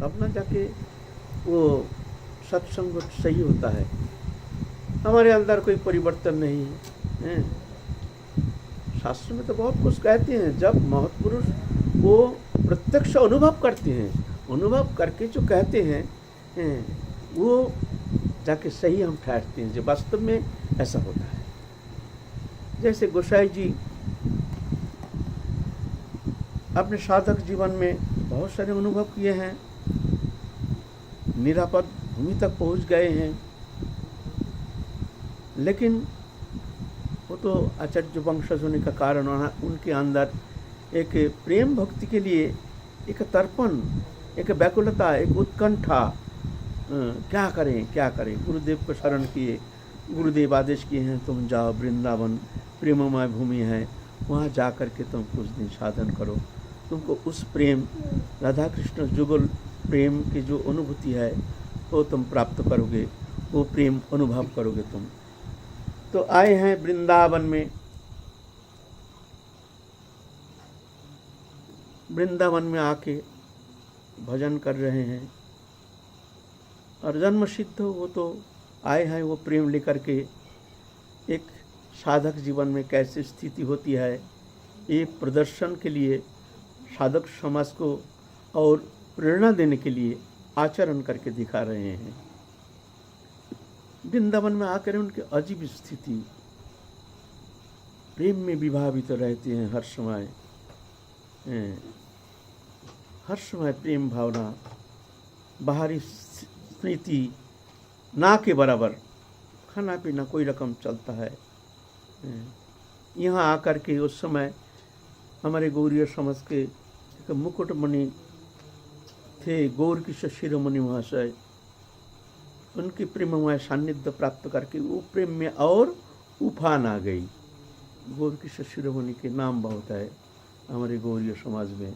तब ना जाके वो सत्संग सही होता है। हमारे अंदर कोई परिवर्तन नहीं है। शास्त्र में तो बहुत कुछ कहते हैं, जब महापुरुष वो प्रत्यक्ष अनुभव करते हैं, अनुभव करके जो कहते हैं वो जाके सही हम ठहरते हैं, जो वास्तव में ऐसा होता है। जैसे गोसाई जी अपने साधक जीवन में बहुत सारे अनुभव किए हैं, निरापद भूमि तक पहुंच गए हैं, लेकिन वो तो आचार्य वंशज होने का कारण उनके अंदर एक प्रेम भक्ति के लिए एक तर्पण, एक व्याकुलता, एक उत्कंठा, क्या करें। गुरुदेव को शरण किए, गुरुदेव आदेश किए हैं तुम जाओ वृंदावन, प्रेममय भूमि है, वहाँ जा कर के तुम कुछ दिन साधन करो, तुमको उस प्रेम राधा कृष्ण जुगल प्रेम की जो अनुभूति है वो तुम प्राप्त करोगे, वो प्रेम अनुभव करोगे तुम। तो आए हैं वृंदावन में, वृंदावन में आके भजन कर रहे हैं, और जन्म सिद्ध वो तो आए हैं वो प्रेम लेकर के। एक साधक जीवन में कैसे स्थिति होती है, ये प्रदर्शन के लिए साधक समाज को और प्रेरणा देने के लिए आचरण करके दिखा रहे हैं। वृंदावन में आकर उनकी अजीब स्थिति, प्रेम में विभावित रहते हैं हर समय प्रेम भावना, बाहरी स्थिति ना के बराबर, खाना पीना कोई रकम चलता है। यहाँ आकर के उस समय हमारे गौरीय समाज के एक मुकुटमणि थे, गौर किशोर शिरोमणि महाशय, उनकी प्रेममय सान्निध्य प्राप्त करके वो प्रेम में और उफान आ गई। गौर किशोर शिरोमणि के नाम बहुत है हमारे गौरीय समाज में।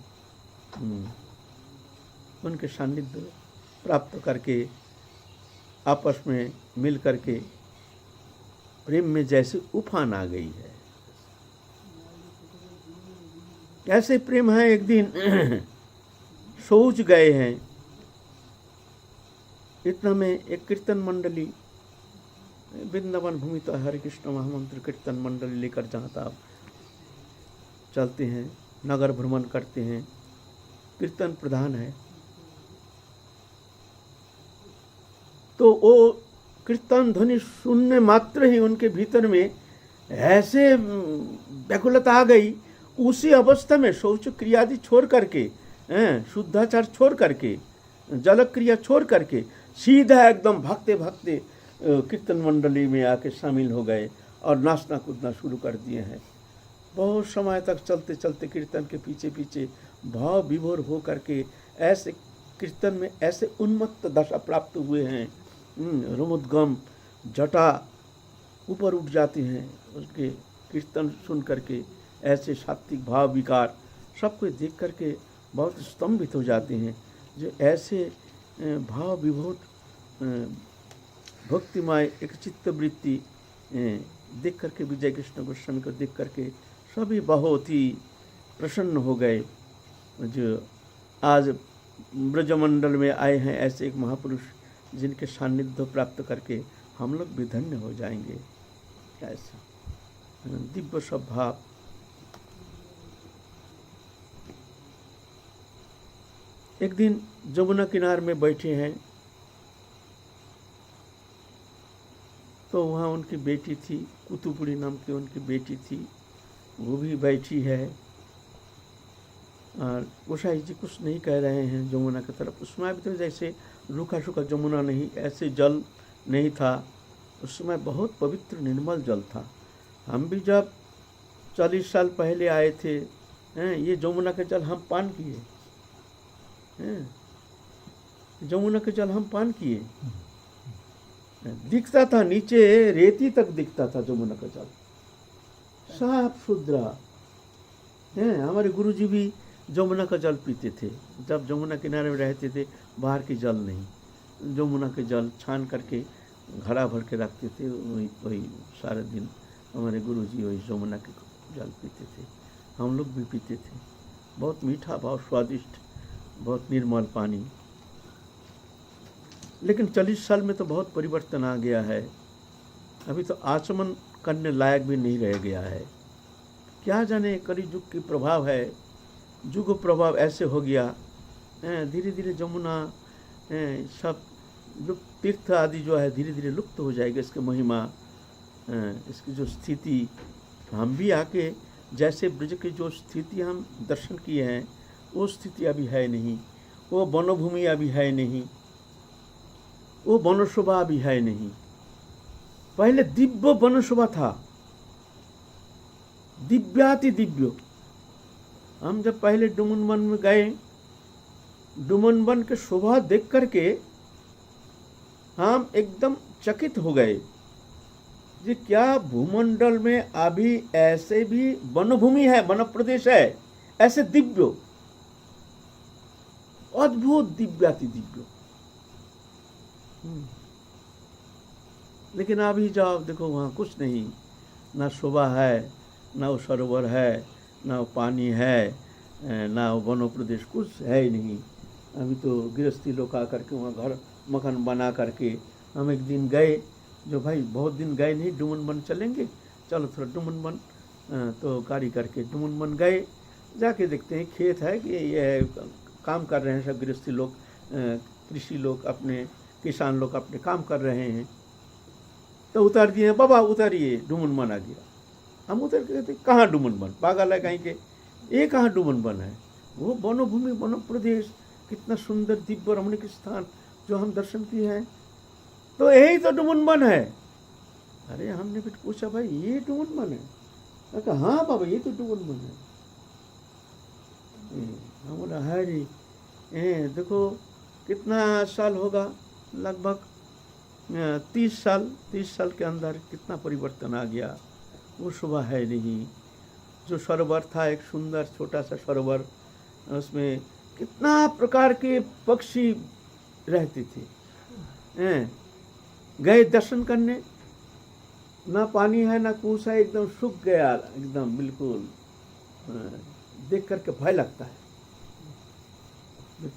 उनके सान्निध्य प्राप्त करके आपस में मिल करके प्रेम में जैसे उफान आ गई है, ऐसे प्रेम है। एक दिन सोच गए हैं, इतना में एक कीर्तन मंडली, वृंदावन भूमि तो हरे कृष्ण महामंत्र कीर्तन मंडली लेकर जहाँ तक चलते हैं, नगर भ्रमण करते हैं, कीर्तन प्रधान है। तो वो कीर्तन ध्वनि सुनने मात्र ही उनके भीतर में ऐसे व्याकुलता आ गई। उसी अवस्था में शौच क्रियादि छोड़ करके, शुद्धाचार छोड़ करके, जल क्रिया छोड़ करके सीधा एकदम भागते भागते कीर्तन मंडली में आके शामिल हो गए और नाचना कूदना शुरू कर दिए हैं। बहुत समय तक चलते चलते कीर्तन के पीछे पीछे भाव विभोर हो करके ऐसे कीर्तन में ऐसे उन्मत्त दशा प्राप्त हुए हैं। रुमुद्गम जटा ऊपर उठ जाती हैं उसके कीर्तन सुन करके, ऐसे सात्विक भाव विकार सब कुछ देख करके बहुत स्तंभित हो जाते हैं। जो ऐसे भाव विभोर भक्तिमय एक चित्तवृत्ति देख करके, विजय कृष्ण गोस्वामी को देख करके सभी बहुत ही प्रसन्न हो गए। जो आज ब्रजमंडल में आए हैं ऐसे एक महापुरुष, जिनके सान्निध्य प्राप्त करके हम लोग भी धन्य हो जाएंगे। ऐसा दिव्य स्वभाव। एक दिन जमुना किनार में बैठे हैं, तो वहाँ उनकी बेटी थी, कुतुपुड़ी नाम की उनकी बेटी थी, वो भी बैठी है। और गोसाई जी कुछ नहीं कह रहे हैं जमुना की तरफ। उसमें अभी तो जैसे रूखा सूखा जमुना नहीं, ऐसे जल नहीं था, उस समय बहुत पवित्र निर्मल जल था। हम भी जब 40 साल पहले आए थे, ये जमुना के जल हम पान किए, जमुना के जल हम पान किए। दिखता था नीचे रेती तक दिखता था जमुना का जल, साफ सुथरा। हमारे गुरुजी भी जमुना का जल पीते थे, जब जमुना किनारे में रहते थे, बाहर के जल नहीं, जमुना के जल छान करके घड़ा भर के रखते थे। वही सारे दिन हमारे गुरुजी वही जमुना के जल पीते थे, हम लोग भी पीते थे। बहुत मीठा, बहुत स्वादिष्ट, बहुत निर्मल पानी। लेकिन 40 साल में तो बहुत परिवर्तन आ गया है। अभी तो आचमन करने लायक भी नहीं रह गया है। क्या जाने कली युग की प्रभाव है, युग प्रभाव ऐसे हो गया। धीरे धीरे जमुना सब जो तीर्थ आदि जो है धीरे धीरे लुप्त हो जाएगा। इसकी महिमा, इसकी जो स्थिति, हम भी आके जैसे ब्रज की जो स्थिति हम दर्शन किए हैं वो स्थिति अभी है नहीं, वो वनभूमि अभी है नहीं, वो वनशोभा अभी है नहीं। पहले दिव्य वनशोभा था, दिव्याति दिव्य। हम जब पहले डुमन वन में गए, डुमन वन के शोभा देख करके हम एकदम चकित हो गए कि क्या भूमंडल में अभी ऐसे भी वनभूमि है, वन प्रदेश है, ऐसे दिव्य, अद्भुत दिव्याति दिव्य। लेकिन अभी जाओ देखो वहाँ कुछ नहीं, ना शोभा है, ना वो सरोवर है, ना वो पानी है, ना वो वनो प्रदेश, कुछ है ही नहीं। अभी तो गृहस्थी लोग आकर के वहाँ घर मकान बना करके, हम एक दिन गए, जो भाई बहुत दिन गए नहीं, डुमन वन चलेंगे, चलो थोड़ा डुमन वन, तो गाड़ी करके डुमन वन गए। जाके देखते हैं खेत है कि ये काम कर रहे हैं सब गृहस्थी लोग, कृषि लोग अपने, किसान लोग अपने काम कर रहे हैं। तो उतार दिए, बाबा उतारिए, डुमन वन आ गया। हम उतर के कहते कहाँ डुमन वन, पागल है कहीं के, ये कहाँ डुमन वन है? वो वनभूमि, वन प्रदेश, कितना सुंदर दिव्य रमणीक स्थान जो हम दर्शन किए हैं, तो यही तो डुमन वन है। अरे हमने फिर पूछा, भाई ये डुमन वन है? कहा हाँ बाबा ये तो डुमन वन है। हम बोला है रे, देखो कितना साल होगा, लगभग 30 साल के अंदर कितना परिवर्तन आ गया। वो शोभा है नहीं। जो सरोवर था, एक सुंदर छोटा सा सरोवर, उसमें कितना प्रकार के पक्षी रहते थे। गए दर्शन करने, ना पानी है ना कुछ है, एकदम सूख गया, एकदम बिल्कुल। देख करके भय लगता है।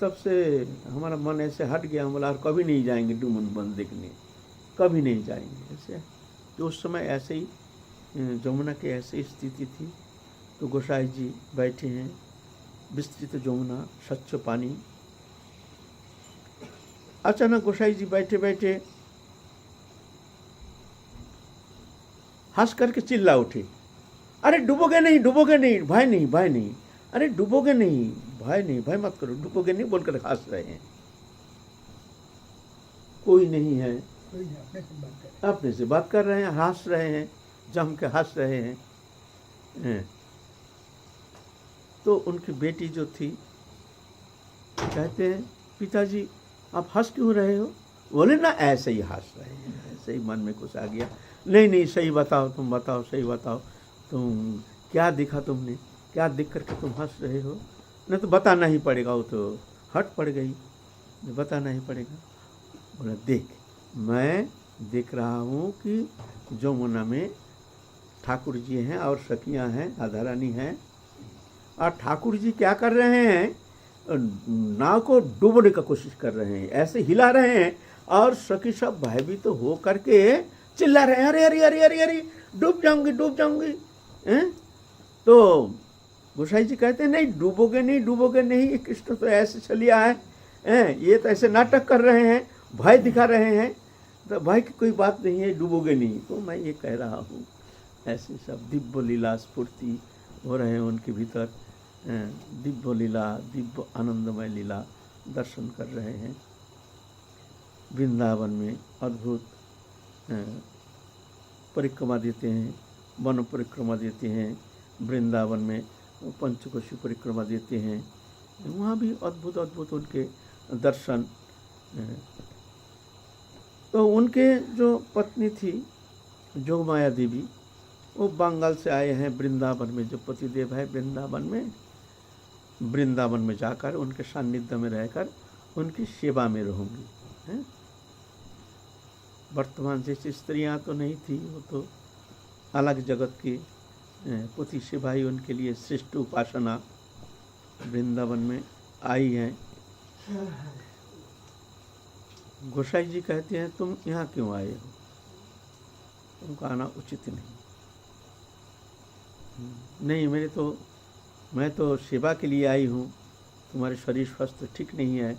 तब से हमारा मन ऐसे हट गया, हम बोला और कभी नहीं जाएंगे डुमन वन देखने, कभी नहीं जाएंगे ऐसे। तो उस समय ऐसे ही जमुना की ऐसी स्थिति थी। तो गोसाई जी बैठे हैं, विस्तृत जमुना, स्वच्छ पानी। अचानक गोसाई जी बैठे बैठे हंस करके चिल्ला उठे, अरे डूबोगे नहीं, डूबोगे नहीं, भाई नहीं, भाई नहीं, अरे डूबोगे नहीं, भाई नहीं, भाई मत करो, डूबोगे नहीं, बोलकर हंस रहे हैं। कोई नहीं है, अपने से बात कर रहे हैं, हंस रहे हैं, जम के हंस रहे हैं। तो उनकी बेटी जो थी, कहते हैं पिताजी आप हंस क्यों रहे हो? बोले ना ऐसे ही हंस रहे हैं, ऐसे ही मन में कुछ आ गया। नहीं नहीं सही बताओ, तुम बताओ, सही बताओ, तुम क्या देखा तुमने, क्या देख करके तुम हंस रहे हो? नहीं तो बताना ही पड़ेगा। वो तो हट पड़ गई, बताना ही पड़ेगा। बोला देख, मैं देख रहा हूँ कि जमुना में ठाकुर जी हैं और सखियाँ हैं, राधा रानी हैं, और ठाकुर जी क्या कर रहे हैं, नाव को डूबने का कोशिश कर रहे हैं, ऐसे हिला रहे हैं, और सखी सब भयभीत तो हो करके चिल्ला रहे हैं, अरे अरे अरे अरे अरे डूब जाऊंगी, डूब जाऊंगी। तो गोसाई जी कहते हैं नहीं डूबोगे नहीं, डूबोगे नहीं, ये कृष्ण तो ऐसे चलिया है, ये तो ऐसे नाटक कर रहे हैं, भय दिखा रहे हैं, तो भय की कोई बात नहीं है, डूबोगे नहीं। तो मैं ये कह रहा हूँ, ऐसे सब दिव्य लीला स्फूर्ति हो रहे हैं उनके भीतर, दिव्य लीला, दिव्य आनंदमय लीला दर्शन कर रहे हैं। वृंदावन में अद्भुत परिक्रमा देते हैं, वन परिक्रमा देते हैं, वृंदावन में पंचकोशी परिक्रमा देते हैं, वहाँ भी अद्भुत अद्भुत उनके दर्शन। तो उनके जो पत्नी थी जोगमाया देवी, वो बंगाल से आए हैं वृंदावन में। जो पतिदेव है वृंदावन में जाकर उनके सान्निध्य में रहकर उनकी सेवा में रहूँगी। हैं, वर्तमान जैसी स्त्रियाँ तो नहीं थी, वो तो अलग जगत की पति सिपाही, उनके लिए श्रेष्ठ उपासना वृंदावन में आई हैं। गोसाई जी कहते हैं तुम यहाँ क्यों आए हो, तुमको आना उचित नहीं। नहीं मैं तो सेवा के लिए आई हूँ, तुम्हारे शरीर स्वास्थ्य ठीक नहीं है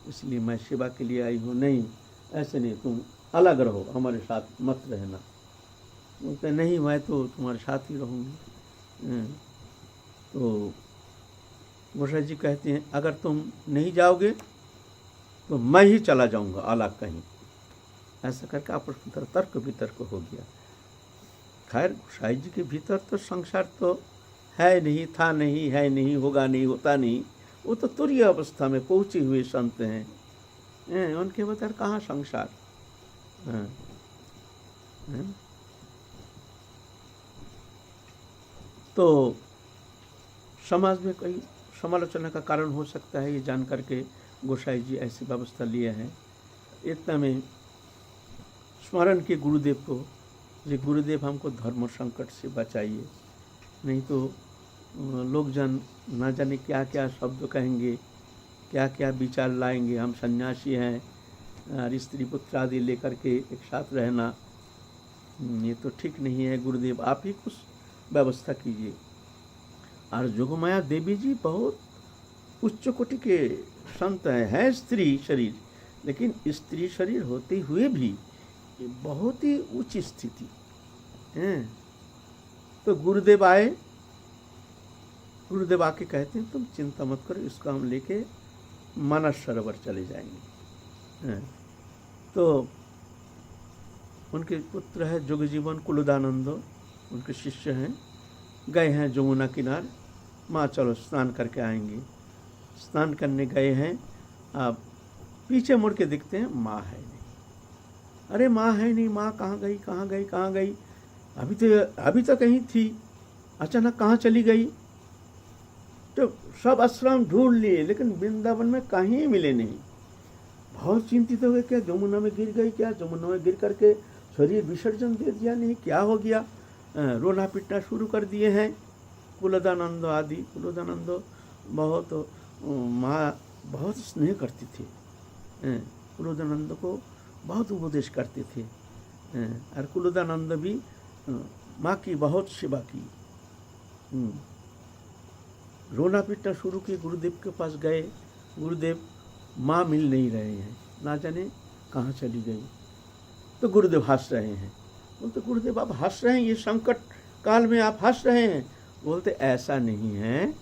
इसलिए मैं सेवा के लिए आई हूँ। नहीं, ऐसे नहीं, तुम अलग रहो, हमारे साथ मत रहना। बोलते नहीं, मैं तो तुम्हारे साथ ही रहूँगी। तो गोसाई जी कहते हैं अगर तुम नहीं जाओगे तो मैं ही चला जाऊँगा अलग कहीं। ऐसा करके आपस में तर्क वितर्क हो गया। खैर गोसाई जी के भीतर तो संसार तो है नहीं, था नहीं, है नहीं, होगा नहीं, होता नहीं। वो तो तुरीय अवस्था में पहुँचे हुए संत हैं। उनके भीतर कहाँ संसार। तो समाज में कोई समालोचना का कारण हो सकता है, ये जान करके गोसाई जी ऐसी व्यवस्था लिए हैं। इतना में स्मरण के गुरुदेव को, ये गुरुदेव हमको धर्म संकट से बचाइए, नहीं तो लोग जन ना जाने क्या क्या शब्द कहेंगे, क्या क्या विचार लाएंगे। हम सन्यासी हैं और स्त्री पुत्र आदि लेकर के एक साथ रहना, ये तो ठीक नहीं है। गुरुदेव आप ही कुछ व्यवस्था कीजिए। और जोगमाया देवी जी बहुत उच्च कोटि के संत हैं स्त्री शरीर, लेकिन स्त्री शरीर होते हुए भी बहुत ही उच्च स्थिति है। तो गुरुदेव आए, गुरुदेव आके कहते हैं तुम चिंता मत करो, इसको हम लेके मानस सरोवर चले जाएंगे। तो उनके पुत्र है जोगजीवन कुलदानंद, उनके शिष्य हैं, गए हैं जमुना किनार। माँ चलो स्नान करके आएंगे। स्नान करने गए हैं, अब पीछे मुड़ के दिखते हैं माँ है नहीं। अरे माँ है नहीं, माँ कहाँ गई, कहाँ गई, कहाँ गई? अभी तो कहीं थी, अचानक कहाँ चली गई? तो सब आश्रम ढूंढ लिए लेकिन वृंदावन में कहीं मिले नहीं। बहुत चिंतित हो गए, क्या जमुना में गिर गई, क्या जमुना में गिर करके शरीर विसर्जन दे दिया, नहीं क्या हो गया? रोना पिटना शुरू कर दिए हैं। कुलदानंद आदि, कुलदानंद बहुत माँ बहुत स्नेह करती थी, कुलदानंद को बहुत उपदेश करते थे। और कुलदानंद भी माँ की बहुत सेवा की। रोना पिटना शुरू किए, गुरुदेव के पास गए। गुरुदेव माँ मिल नहीं रहे हैं, ना जाने कहाँ चली गई। तो गुरुदेव हंस रहे हैं। बोलते गुरुदेव आप हंस रहे हैं, ये संकट काल में आप हंस रहे हैं? बोलते ऐसा नहीं है,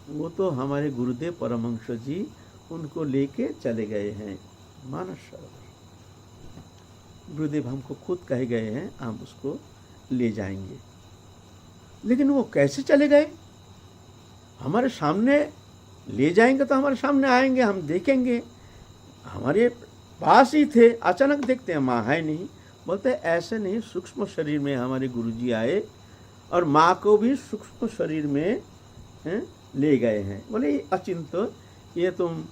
वो तो हमारे गुरुदेव परमहंस जी उनको लेके चले गए हैं मानस सरोवर। गुरुदेव हमको खुद कहे गए हैं हम उसको ले जाएंगे। लेकिन वो कैसे चले गए? हमारे सामने ले जाएंगे तो हमारे सामने आएंगे, हम देखेंगे, हमारे पास ही थे, अचानक देखते हैं माँ है नहीं। बोलते ऐसे नहीं, सूक्ष्म शरीर में हमारे गुरुजी आए और माँ को भी सूक्ष्म शरीर में ले गए हैं। बोले अचिंत, ये तुम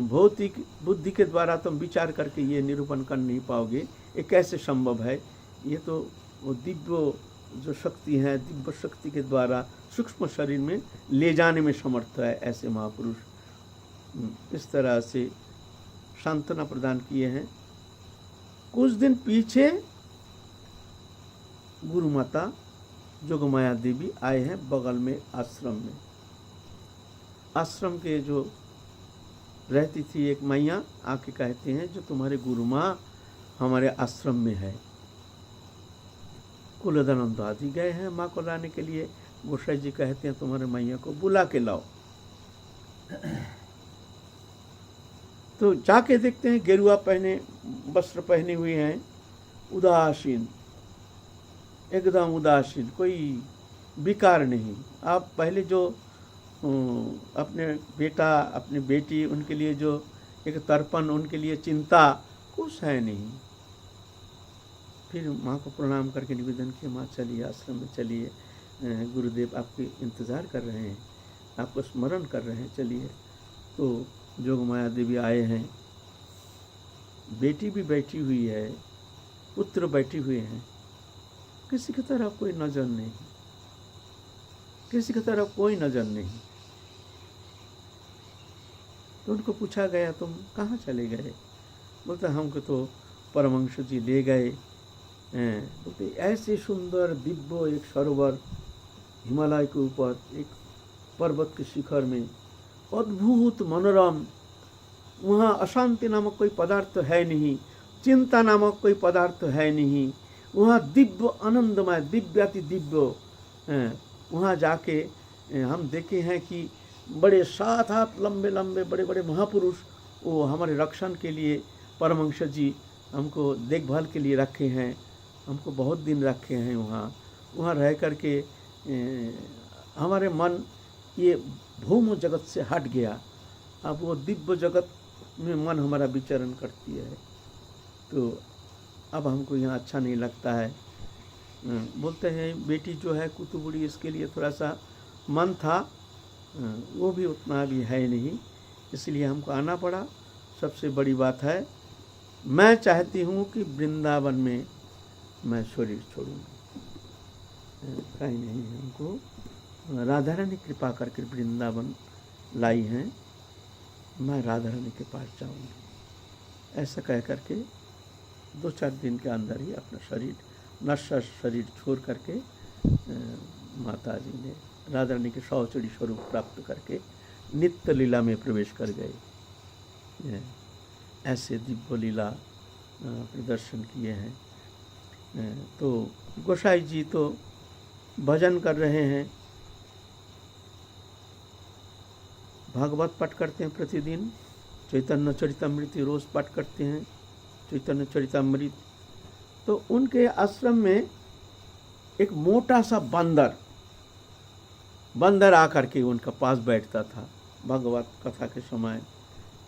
भौतिक बुद्धि के द्वारा तुम विचार करके ये निरूपण कर नहीं पाओगे, ये कैसे संभव है? ये तो वो दिव्य जो शक्ति है, दिव्य शक्ति के द्वारा सूक्ष्म शरीर में ले जाने में समर्थ है ऐसे महापुरुष। इस तरह से सांत्वना प्रदान किए हैं। कुछ दिन पीछे गुरु माता जोगमाया देवी आए हैं बगल में आश्रम में। आश्रम के जो रहती थी एक मैया, आके कहते हैं जो तुम्हारे गुरु माँ हमारे आश्रम में है। कुलदानंद आदि गए हैं माँ को लाने के लिए। गोसाई जी कहते हैं तुम्हारे मैया को बुला के लाओ। तो जाके देखते हैं गेरुआ पहने, वस्त्र पहने हुए हैं, उदासीन, एकदम उदासीन, कोई विकार नहीं। आप पहले जो अपने बेटा अपनी बेटी उनके लिए जो एक तर्पण, उनके लिए चिंता कुछ है नहीं। फिर माँ को प्रणाम करके निवेदन किया, माँ चलिए आश्रम में चलिए, गुरुदेव आपके इंतज़ार कर रहे हैं, आपको स्मरण कर रहे हैं, चलिए। तो जोगमाया देवी आए हैं, बेटी भी बैठी हुई है, पुत्र बैठे हुए हैं, किसी की तरफ कोई नज़र नहीं, किसी की तरफ कोई नज़र नहीं। तो उनको पूछा गया तुम कहाँ चले गए? बोलते हमको तो परमहंस जी ले गए। बोलते ऐसे सुंदर दिव्य एक सरोवर हिमालय के ऊपर एक पर्वत के शिखर में, अद्भुत मनोरम, वहाँ अशांति नामक कोई पदार्थ है नहीं, चिंता नामक कोई पदार्थ है नहीं, वहाँ दिव्य आनंदमय, दिव्याति दिव्य। वहाँ जाके हम देखे हैं कि बड़े 7 हाथ लंबे लंबे बड़े बड़े महापुरुष वो हमारे रक्षण के लिए परमहंस जी हमको देखभाल के लिए रखे हैं, हमको बहुत दिन रखे हैं। वहाँ रह कर के हमारे मन ये भूम जगत से हट गया, अब वो दिव्य जगत में मन हमारा विचरण करती है। तो अब हमको यहाँ अच्छा नहीं लगता है। बोलते हैं बेटी जो है कुतुबुड़ी, इसके लिए थोड़ा सा मन था, वो भी उतना भी है नहीं, इसलिए हमको आना पड़ा। सबसे बड़ी बात है, मैं चाहती हूँ कि वृंदावन में मैं शरीर छोड़ूंगी। कहीं नहीं, हमको राधा रानी कृपा करके वृंदावन लाई हैं, मैं राधा रानी के पास जाऊंगी। ऐसा कह करके 2-4 दिन के अंदर ही अपना शरीर, नश्वर शरीर छोड़ करके माता जी ने राधा रानी के सौचड़ी स्वरूप प्राप्त करके नित्य लीला में प्रवेश कर गए। ऐसे दिव्य लीला प्रदर्शन किए हैं। तो गोसाई जी तो भजन कर रहे हैं, भागवत पाठ करते हैं प्रतिदिन, चैतन्य चरितामृत रोज पाठ करते हैं, चैतन्य चरितामृत। तो उनके आश्रम में एक मोटा सा बंदर आकर के उनका पास बैठता था। भागवत कथा के समय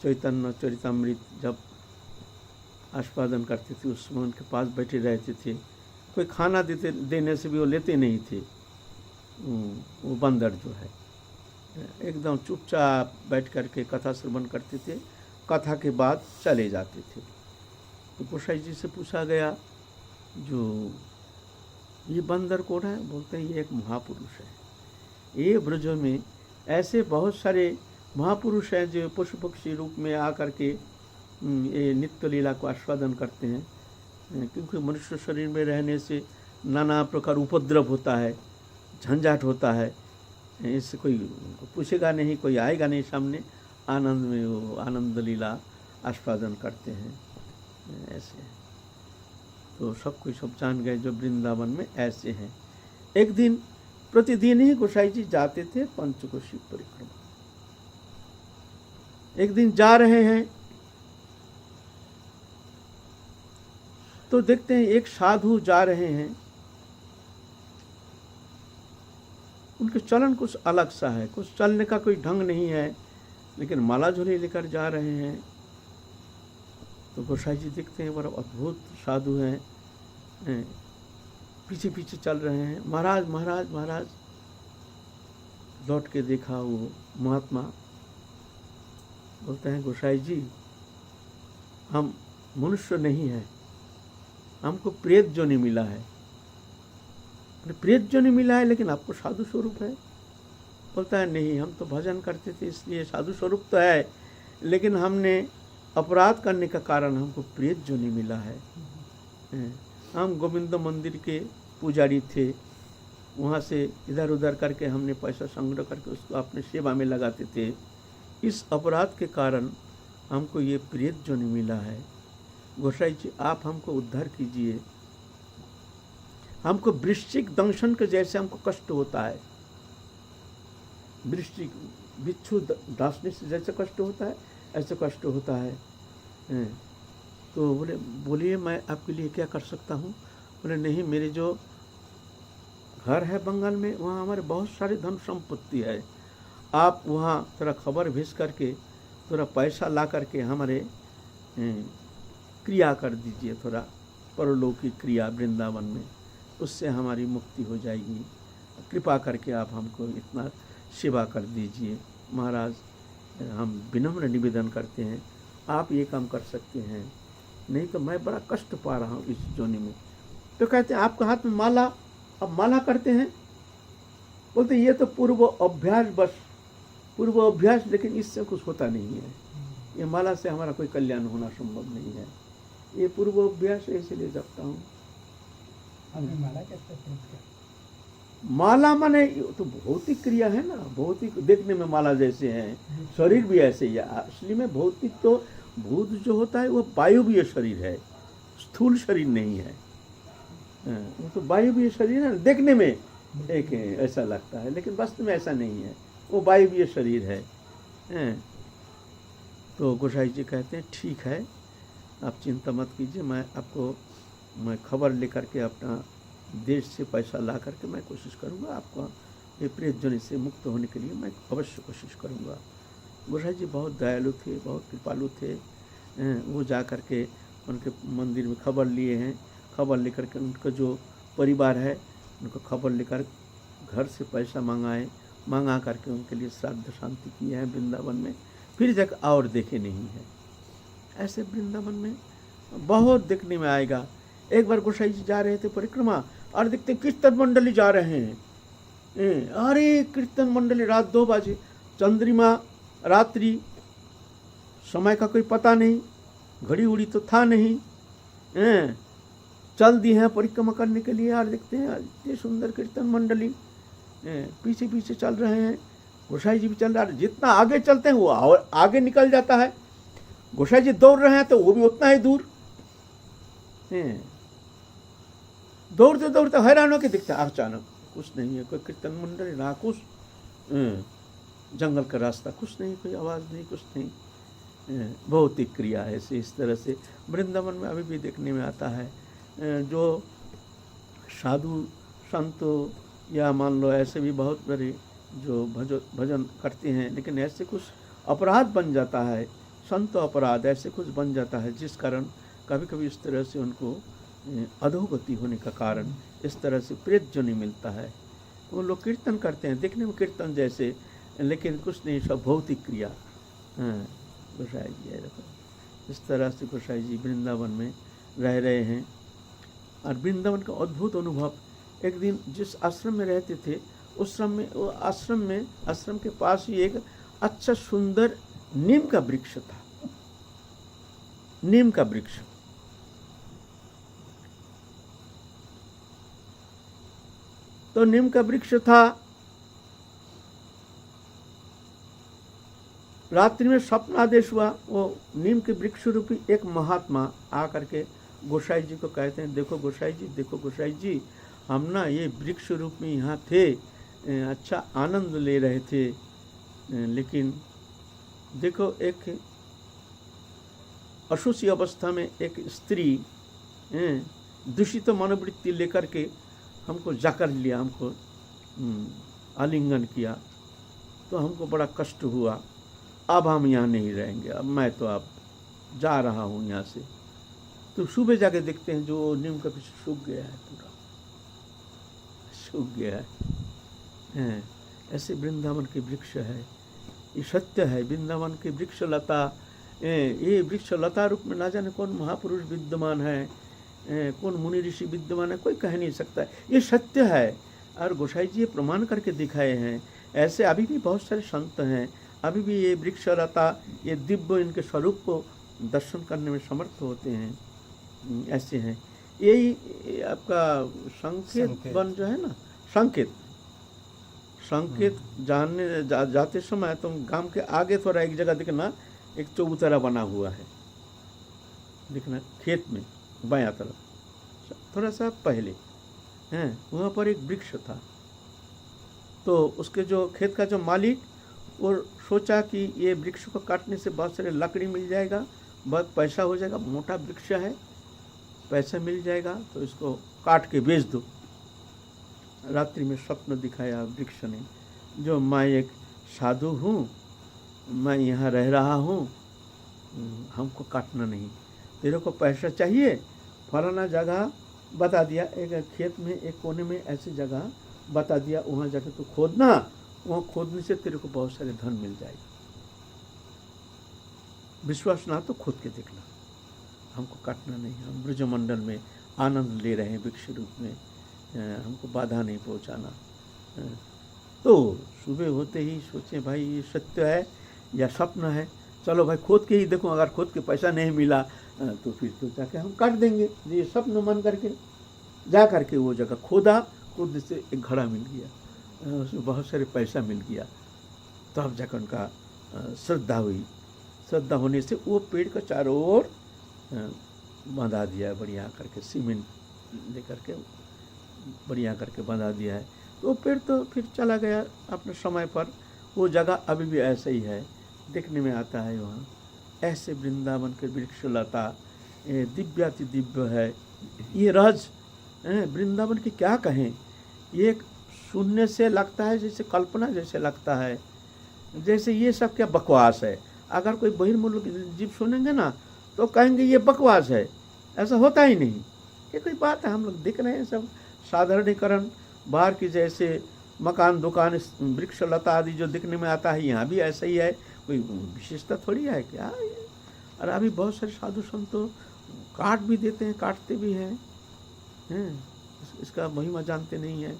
चैतन्य चरितामृत जब आस्वादन करते थे उस समय उनके पास बैठे रहते थे। कोई खाना देने से भी वो लेते नहीं थे। वो बंदर जो है एकदम चुपचाप बैठ करके कथा श्रवण करते थे, कथा के बाद चले जाते थे। तो गोसाई जी से पूछा गया, जो ये बंदर कौन है? बोलते हैं ये एक महापुरुष है। ये ब्रज में ऐसे बहुत सारे महापुरुष हैं जो पशु पक्षी रूप में आकर के ये नित्य लीला को आस्वादन करते हैं। क्योंकि मनुष्य शरीर में रहने से नाना प्रकार उपद्रव होता है, झंझाट होता है, इससे कोई पूछेगा नहीं, कोई आएगा नहीं सामने, आनंद में वो आनंद लीला आस्वादन करते हैं। ऐसे तो सब कुछ सब जान गए जो वृंदावन में ऐसे हैं। एक दिन प्रतिदिन ही गोसाई जी जाते थे पंचकोशी परिक्रमा। एक दिन जा रहे हैं तो देखते हैं एक साधु जा रहे हैं, उनके चलन कुछ अलग सा है, कुछ चलने का कोई ढंग नहीं है, लेकिन माला झोली लेकर जा रहे हैं। तो गोसाई जी देखते हैं बड़ा अद्भुत साधु हैं, पीछे पीछे चल रहे हैं। महाराज महाराज महाराज, लौट के देखा वो महात्मा, बोलते हैं गोसाई जी हम मनुष्य नहीं हैं, हमको प्रेत जोनि मिला है। प्रेत जोनि मिला है लेकिन आपको साधु स्वरूप है? बोलता है नहीं, हम तो भजन करते थे इसलिए साधु स्वरूप तो है, लेकिन हमने अपराध करने का कारण हमको प्रेत जोनि मिला है। हम गोविंद मंदिर के पुजारी थे, वहाँ से इधर उधर करके हमने पैसा संग्रह करके उसको अपने सेवा में लगाते थे। इस अपराध के कारण हमको ये प्रेत जोनि मिला है। गोसाई जी आप हमको उद्धार कीजिए, हमको वृश्चिक दंशन के जैसे हमको कष्ट होता है, वृश्चिक बिच्छू डांसने से जैसे कष्ट होता है ऐसे कष्ट होता है। तो बोलिए मैं आपके लिए क्या कर सकता हूँ? बोले नहीं, मेरे जो घर है बंगाल में वहाँ हमारे बहुत सारे धन संपत्ति है, आप वहाँ थोड़ा खबर भेज करके थोड़ा पैसा ला करके हमारे क्रिया कर दीजिए, थोड़ा परलौकिक क्रिया वृंदावन में, उससे हमारी मुक्ति हो जाएगी। कृपा करके आप हमको इतना सेवा कर दीजिए। महाराज हम विनम्र निवेदन करते हैं, आप ये काम कर सकते हैं, नहीं तो मैं बड़ा कष्ट पा रहा हूँ इस जोनि में। तो कहते हैं आपके हाथ में माला, अब माला करते हैं? बोलते ये तो पूर्व अभ्यास, बस पूर्व अभ्यास, लेकिन इससे कुछ होता नहीं है। ये माला से हमारा कोई कल्याण होना संभव नहीं है। ये पूर्वाभ्यास है, इसलिए जपता हूँ। आपने माला कैसे प्रयोग किया? माला माने तो भौतिक क्रिया है ना, भौतिक देखने में माला जैसे है, शरीर भी ऐसे ही है। असली में भौतिक तो भूत जो होता है वो वायुवीय शरीर है, स्थूल शरीर नहीं है। वो तो वायुवीय शरीर है, देखने में एक ऐसा लगता है, लेकिन वास्तव में ऐसा नहीं है, वो वायुवीय शरीर है। तो गोसाई जी कहते हैं ठीक है, आप चिंता मत कीजिए, मैं खबर लेकर के अपना देश से पैसा ला करके मैं कोशिश करूँगा, आपका ये प्रेत जोनि से मुक्त होने के लिए मैं अवश्य कोशिश करूँगा। गोसाई जी बहुत दयालु थे, बहुत कृपालु थे। वो जा कर के उनके मंदिर में खबर लिए हैं, खबर लेकर के उनका जो परिवार है उनको खबर लेकर घर से पैसा मंगा करके उनके लिए श्राद्ध शांति किए हैं वृंदावन में। फिर जग और देखे नहीं है। ऐसे वृंदावन में बहुत देखने में आएगा। एक बार गोसाई जी जा रहे थे परिक्रमा और देखते कीर्तन मंडली जा रहे हैं। अरे कीर्तन मंडली, रात 2 बजे, चंद्रमा, रात्रि, समय का कोई पता नहीं, घड़ी उड़ी तो था नहीं। चल दिए हैं परिक्रमा करने के लिए। और देखते हैं इतनी सुंदर कीर्तन मंडली पीछे पीछे चल रहे हैं। गोसाई जी भी चल रहा है, जितना आगे चलते हैं वो और आगे निकल जाता है। गोसाई जी दौड़ रहे हैं तो वो भी उतना ही दूर। दौड़ते दौड़ते हैरान होकर दिखता है अचानक कुछ नहीं है, कोई कीर्तन मंडली ना कुछ, जंगल का रास्ता कुछ नहीं, कोई आवाज़ नहीं, कुछ नहीं। भौतिक क्रिया है। इस तरह से वृंदावन में अभी भी देखने में आता है। जो साधु संत या मान लो ऐसे भी बहुत बड़े जो भजन करते हैं, लेकिन ऐसे कुछ अपराध बन जाता है, संत अपराध ऐसे कुछ बन जाता है, जिस कारण कभी कभी इस तरह से उनको अधोगति होने का कारण इस तरह से प्रेत जो नहीं मिलता है। वो लोग कीर्तन करते हैं, देखने में कीर्तन जैसे, लेकिन कुछ नहीं, सब भौतिक क्रिया। गोसाई जी है, देखो इस तरह से गोसाई जी वृंदावन में रह रहे हैं। और वृंदावन का अद्भुत अनुभव, एक दिन जिस आश्रम में रहते थे उस आश्रम के पास ही एक अच्छा सुंदर नीम का वृक्ष था। नीम का वृक्ष, तो नीम का वृक्ष था। रात्रि में स्वप्न आदेश हुआ, वो नीम के वृक्ष रूपी एक महात्मा आकर के गोसाई जी को कहते हैं, देखो गोसाई जी, देखो गोसाई जी, हम ना ये वृक्ष रूप में यहाँ थे, अच्छा आनंद ले रहे थे, लेकिन देखो एक अशुचि अवस्था में एक स्त्री दूषित मनोवृत्ति लेकर के हमको जाकर लिया, हमको आलिंगन किया, तो हमको बड़ा कष्ट हुआ। अब हम यहाँ नहीं रहेंगे, अब मैं तो अब जा रहा हूँ यहाँ से। तो सुबह जाके देखते हैं जो नीम का वृक्ष सूख गया है, पूरा सूख गया है। ऐसे वृंदावन के वृक्ष है, ये सत्य है। वृंदावन के वृक्ष लता, ये वृक्ष लता रूप में ना जाने कौन महापुरुष विद्यमान है, कौन मुनि ऋषि विद्यमान है, कोई कह नहीं सकता। ये सत्य है और गोसाई जी ये प्रमाण करके दिखाए हैं। ऐसे अभी भी बहुत सारे संत हैं, अभी भी ये वृक्ष लता, ये दिव्य इनके स्वरूप को दर्शन करने में समर्थ होते हैं। ऐसे हैं। यही आपका संकेत वन जो है ना, संकेत जाते समय तुम गांव के आगे थोड़ा एक जगह दिखना, एक चौतरा बना हुआ है, दिखना खेत में बायां तरफ थोड़ा सा पहले हैं, वहाँ पर एक वृक्ष था। तो उसके जो खेत का जो मालिक, वो सोचा कि ये वृक्ष को काटने से बहुत सारे लकड़ी मिल जाएगा, बहुत पैसा हो जाएगा, मोटा वृक्ष है, पैसा मिल जाएगा, तो इसको काट के बेच दो। रात्रि में स्वप्न दिखाया वृक्ष ने, जो मैं एक साधु हूँ, मैं यहाँ रह रहा हूँ, हमको काटना नहीं, तेरे को पैसा चाहिए, फलाना जगह बता दिया, एक खेत में एक कोने में ऐसी जगह बता दिया, वहाँ जाके तो खोदना, वहाँ खोदने से तेरे को बहुत सारे धन मिल जाएगा। विश्वास ना तो खोद के देखना, हमको काटना नहीं, हम ब्रजमंडल में आनंद ले रहे हैं वृक्ष रूप में, हमको बाधा नहीं पहुँचाना। तो सुबह होते ही सोचे भाई ये सत्य है या स्वप्न है, चलो भाई खोद के ही देखो, अगर खोद के पैसा नहीं मिला तो फिर तो जाके हम काट देंगे। ये स्वप्न मन करके जा करके वो जगह खोदा, खोदने से एक घड़ा मिल गया, उसमें बहुत सारे पैसा मिल गया। तब तो जाकर उनका श्रद्धा हुई। श्रद्धा होने से वो पेड़ का चारों ओर बांधा दिया है बढ़िया करके, सीमेंट लेकर के बढ़िया करके बांधा दिया है। तो वो पेड़ तो फिर चला गया अपने समय पर। वो जगह अभी भी ऐसे ही है, देखने में आता है वहाँ। ऐसे वृंदावन के वृक्ष लता दिव्याति दिव्य है। ये रज वृंदावन की क्या कहें, ये सुनने से लगता है जैसे कल्पना जैसे लगता है, जैसे ये सब क्या बकवास है। अगर कोई बहिर्मुल्क जीव सुनेंगे ना तो कहेंगे ये बकवास है, ऐसा होता ही नहीं। ये कोई बात है, हम लोग देख रहे हैं सब साधारणीकरण। बाहर की जैसे मकान दुकान वृक्ष लता आदि जो दिखने में आता है, यहाँ भी ऐसा ही है, कोई विशेषता थोड़ी है क्या। और अभी बहुत सारे साधु संत तो काट भी देते हैं, काटते भी हैं, इसका महिमा जानते नहीं है।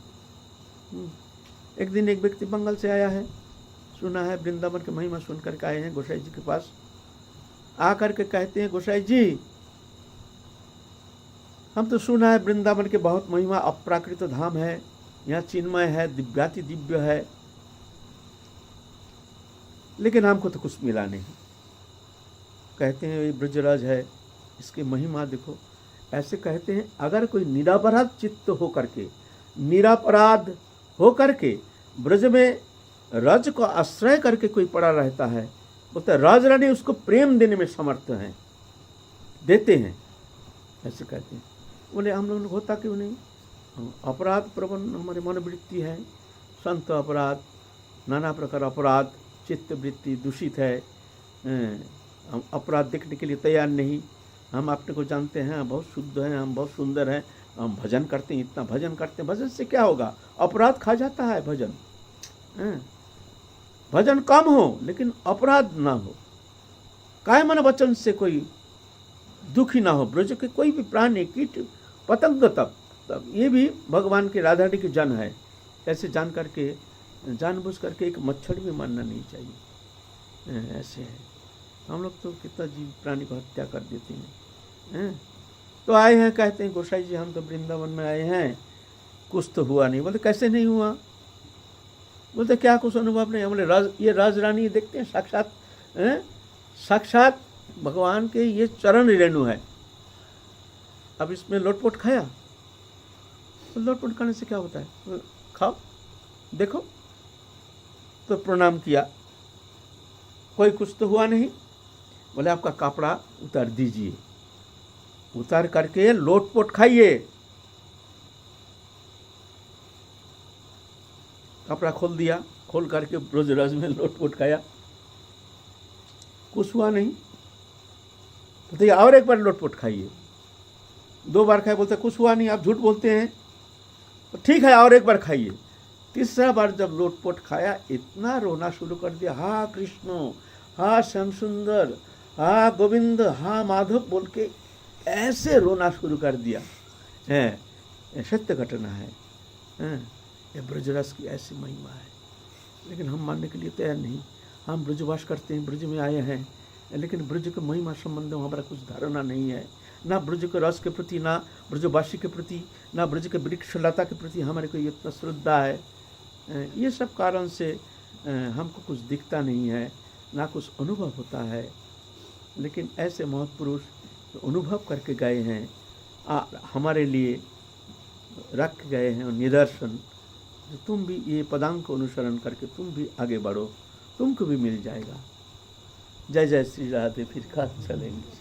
एक दिन एक व्यक्ति बंगाल से आया है, सुना है वृंदावन की महिमा सुन करके आए हैं गोसाई जी के पास। आकर के कहते हैं, गोसाई जी हम तो सुना है वृंदावन के बहुत महिमा, अप्राकृत धाम है, यहाँ चिन्मय है, दिव्याति दिव्य है, लेकिन हमको तो कुछ मिला नहीं। कहते हैं ये ब्रजराज है, इसकी महिमा देखो। ऐसे कहते हैं अगर कोई निरापराध चित्त हो करके, निरापराध हो करके ब्रज में रज को आश्रय करके कोई पड़ा रहता है, बोलते राज रानी उसको प्रेम देने में समर्थ हैं, देते हैं, ऐसे कहते हैं। बोले हम लोग होता क्यों नहीं, अपराध प्रवण हमारी मनोवृत्ति है, संत अपराध, नाना प्रकार अपराध, चित्त वृत्ति दूषित है, हम अपराध देखने के लिए तैयार नहीं। हम अपने को जानते हैं हम बहुत शुद्ध हैं, हम बहुत सुंदर हैं, हम भजन करते हैं, इतना भजन करते हैं, भजन से क्या होगा, अपराध खा जाता है भजन। भजन कम हो लेकिन अपराध ना हो, काय मन वचन से कोई दुखी ना हो। ब्रज के कोई भी प्राणी कीट पतंग तब ये भी भगवान के राधारानी के जन है, ऐसे जान करके जानबूझ करके एक मच्छर भी मारना नहीं चाहिए। ऐसे है, हम लोग तो कितना जीव प्राणी को हत्या कर देते हैं। तो आए हैं, कहते हैं गोसाई जी हम तो वृंदावन में आए हैं, कुछ तो हुआ नहीं। बोलते कैसे नहीं हुआ, बोलते क्या कुछ अनुभव नहीं। बोले ये राज रानी देखते हैं, साक्षात साक्षात भगवान के ये चरण रेणु है। अब इसमें लोटपोट खाया, तो लोटपोट खाने से क्या होता है, खाओ देखो। तो प्रणाम किया, कोई कुछ तो हुआ नहीं। बोले आपका कपड़ा उतार दीजिए, उतार करके लोटपोट खाइए। कपड़ा खोल दिया, खोल करके ब्रज रज में लोटपोट खाया, कुछ हुआ नहीं। तो और एक बार लोटपोट खाइए, 2 बार खाए, बोलते कुछ हुआ नहीं, आप झूठ बोलते हैं। तो ठीक है और एक बार खाइए। तीसरा बार जब लोटपोट खाया, इतना रोना शुरू कर दिया, हा कृष्ण, हा श्याम सुंदर, हा गोविंद, हा माधव बोल के ऐसे रोना शुरू कर दिया है। सत्य घटना है, ये ब्रजरस की ऐसी महिमा है, लेकिन हम मानने के लिए तैयार नहीं। हम ब्रजवास करते हैं, ब्रज में आए हैं, लेकिन ब्रज के महिमा संबंध में हमारा कुछ धारणा नहीं है। ना ब्रज के रस के प्रति, ना ब्रजवासी के प्रति, ना ब्रज के वृक्ष लता के प्रति हमारे को इतना श्रद्धा है। ये सब कारण से हमको कुछ दिखता नहीं है, ना कुछ अनुभव होता है। लेकिन ऐसे महापुरुष तो अनुभव करके गए हैं, हमारे लिए रख गए हैं निदर्शन। तो तुम भी ये पदांक को अनुसरण करके तुम भी आगे बढ़ो, तुमको भी मिल जाएगा। जय जय श्री राधे, फिर खास चलेंगे।